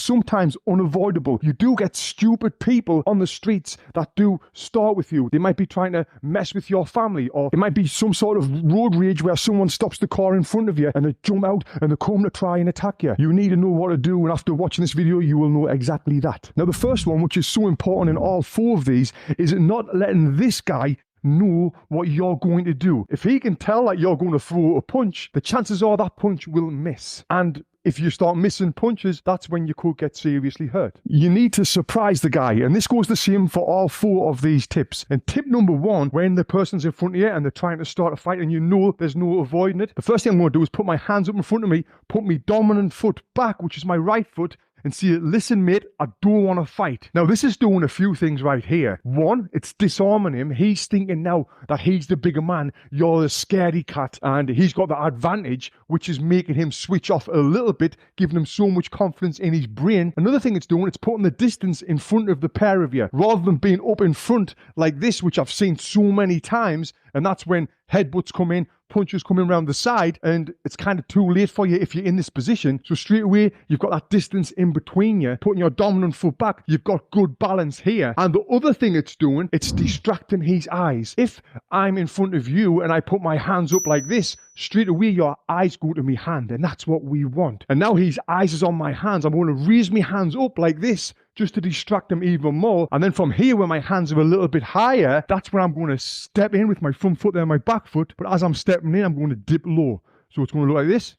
sometimes unavoidable. You do get stupid people on the streets that do start with you. They might be trying to mess with your family, or it might be some sort of road rage where someone stops the car in front of you and they jump out and they come to try and attack you. You need to know what to do, and after watching this video, you will know exactly that. Now, the first one, which is so important in all four of these, is not letting this guy know what you're going to do. If he can tell that you're going to throw a punch, the chances are that punch will miss. And if you start missing punches, that's when you could get seriously hurt. You need to surprise the guy, and this goes the same for all four of these tips. And tip number one, when the person's in front of you and they're trying to start a fight and you know there's no avoiding it, the first thing I'm going to do is put my hands up in front of me, put my dominant foot back, which is my right foot, and see, listen, mate, I don't want to fight. Now, this is doing a few things right here. One, it's disarming him. He's thinking now that he's the bigger man. You're the scaredy cat, and he's got the advantage, which is making him switch off a little bit, giving him so much confidence in his brain. Another thing it's doing, it's putting the distance in front of the pair of you, rather than being up in front like this, which I've seen so many times, and that's when headbutts come in, punches coming around the side, and it's kind of too late for you if you're in this position. So straight away, you've got that distance in between you, putting your dominant foot back. You've got good balance here. And the other thing it's doing, it's distracting his eyes. If I'm in front of you and I put my hands up like this, straight away your eyes go to my hand, and that's what we want. And now his eyes is on my hands. I'm going to raise my hands up like this, just to distract them even more. And then from here, where my hands are a little bit higher, that's when I'm going to step in with my front foot there and my back foot. But as I'm stepping in, I'm going to dip low. So it's going to look like this.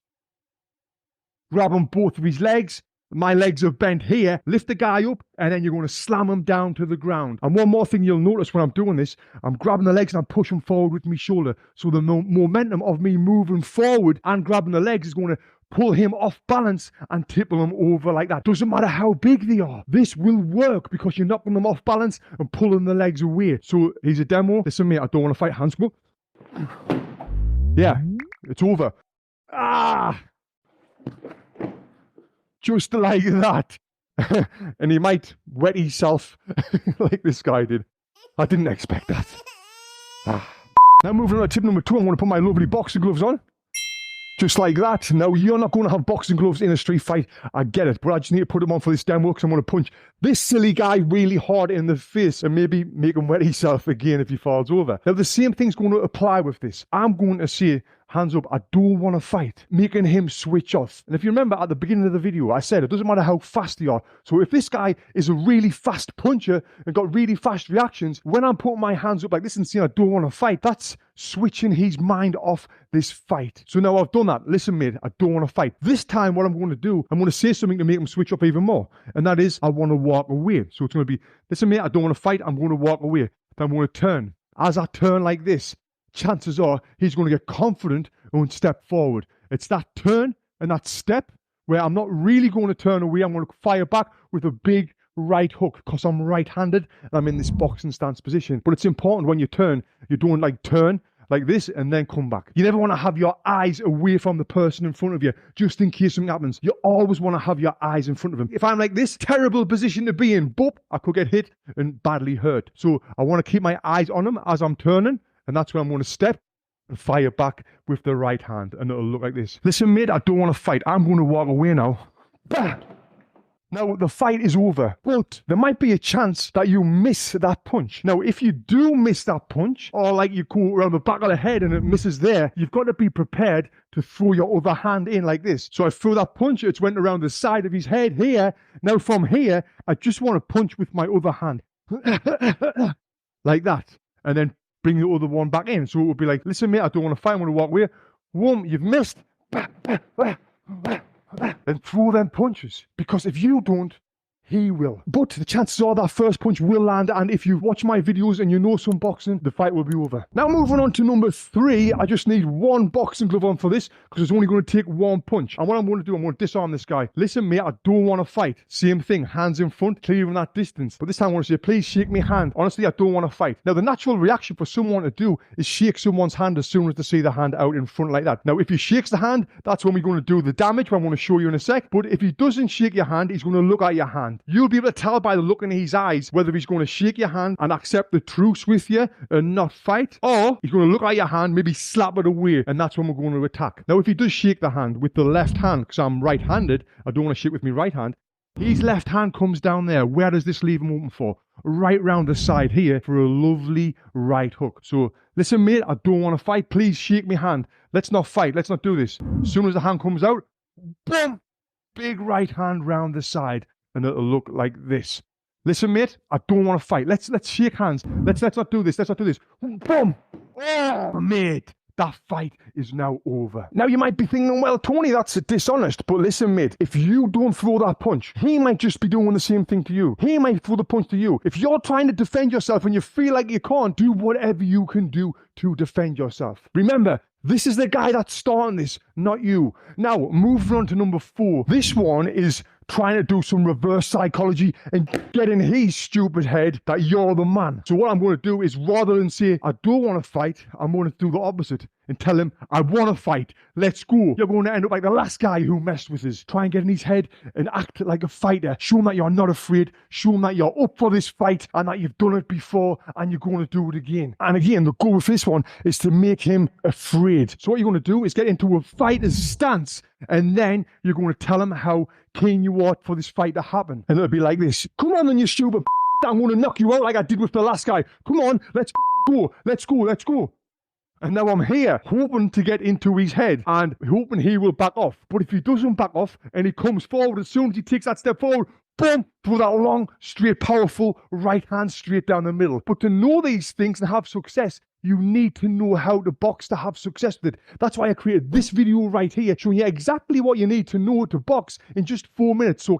Grab on both of his legs. My legs are bent here. Lift the guy up, and then you're going to slam him down to the ground. And one more thing you'll notice when I'm doing this, I'm grabbing the legs and I'm pushing forward with my shoulder. So the momentum of me moving forward and grabbing the legs is going to pull him off balance and tipple him over like that. Doesn't matter how big they are. This will work because you're knocking them off balance and pulling the legs away. So here's a demo. Listen, mate, I don't want to fight. Hands go. Yeah, it's over. Ah! Just like that. And he might wet himself like this guy did. I didn't expect that. Ah. Now moving on to tip number two, I'm going to put my lovely boxing gloves on. Just like that. Now, you're not going to have boxing gloves in a street fight. I get it. But I just need to put them on for this demo because I'm going to punch this silly guy really hard in the face and maybe make him wet himself again if he falls over. Now, the same thing's going to apply with this. I'm going to say, hands up, I don't want to fight, making him switch off. And if you remember at the beginning of the video, I said it doesn't matter how fast they are. So if this guy is a really fast puncher and got really fast reactions, when I'm putting my hands up like this and saying I don't want to fight, that's switching his mind off this fight. So now I've done that. Listen, mate, I don't want to fight. This time what I'm going to do, I'm going to say something to make him switch up even more. And that is, I want to walk away. So it's going to be, listen, mate, I don't want to fight. I'm going to walk away. Then I'm going to turn. As I turn like this, chances are he's going to get confident and step forward. It's that turn and that step where I'm not really going to turn away. I'm going to fire back with a big right hook because I'm right-handed and I'm in this boxing stance position. But it's important when you turn, you don't like turn like this and then come back. You never want to have your eyes away from the person in front of you just in case something happens. You always want to have your eyes in front of him. If I'm like this, terrible position to be in, boop, I could get hit and badly hurt. So I want to keep my eyes on him as I'm turning, and that's when I'm going to step and fire back with the right hand, and it'll look like this. Listen, mate, I don't want to fight. I'm going to walk away now. Bah! Now, the fight is over, but there might be a chance that you miss that punch. Now, if you do miss that punch, or like you go around the back of the head and it misses there, you've got to be prepared to throw your other hand in like this. So I threw that punch, it's went around the side of his head here. Now from here, I just want to punch with my other hand. Like that. And then bring the other one back in. So it would be like, listen, mate, I don't want to fight, I'm going to walk away. Whoom, you've missed. And throw them punches. Because if you don't, he will. But the chances are that first punch will land, and if you watch my videos and you know some boxing, the fight will be over. Now moving on to number 3, I just need one boxing glove on for this because it's only going to take one punch. And what I'm going to do, I'm going to disarm this guy. Listen, mate, I don't want to fight. Same thing, hands in front, clearing that distance. But this time I want to say, please shake my hand. Honestly, I don't want to fight. Now the natural reaction for someone to do is shake someone's hand as soon as they see the hand out in front like that. Now if he shakes the hand, that's when we're going to do the damage, what I'm going to show you in a sec. But if he doesn't shake your hand, he's going to look at your hand. You'll be able to tell by the look in his eyes whether he's going to shake your hand and accept the truce with you and not fight, or he's going to look at your hand, maybe slap it away, and that's when we're going to attack. Now, if he does shake the hand with the left hand, because I'm right-handed, I don't want to shake with my right hand, His left hand comes down there. Where does this leave him open for? Right round the side here for a lovely right hook. So listen, mate, I don't want to fight. Please shake my hand. Let's not fight. Let's not do this. As soon as the hand comes out, boom, big right hand round the side, and it'll look like this. Listen, mate, I don't want to fight. Let's shake hands. Let's not do this. Let's not do this. Boom. Oh, mate. That fight is now over. Now you might be thinking, well, Tony, that's dishonest. But listen, mate, if you don't throw that punch, he might just be doing the same thing to you. He might throw the punch to you. If you're trying to defend yourself and you feel like you can't, do whatever you can do to defend yourself. Remember, this is the guy that's starting this, not you. Now, moving on to number 4. This one is trying to do some reverse psychology and get in his stupid head that you're the man. So what I'm going to do is, rather than say, I don't want to fight, I'm going to do the opposite and tell him, I want to fight. Let's go. You're going to end up like the last guy who messed with us. Try and get in his head and act like a fighter. Show him that you're not afraid. Show him that you're up for this fight and that you've done it before and you're going to do it again. And again, the goal with this one is to make him afraid. So what you're going to do is get into a fighter's stance, and then you're going to tell him how keen you are for this fight to happen. And it'll be like this. Come on then, you stupid I'm going to knock you out like I did with the last guy. Come on, let's go. Let's go. Let's go. And now I'm here hoping to get into his head and hoping he will back off. But if he doesn't back off and he comes forward, as soon as he takes that step forward, boom, through that long, straight, powerful right hand straight down the middle. But to know these things and have success, you need to know how to box to have success with it. That's why I created this video right here, showing you exactly what you need to know to box in just 4 minutes. So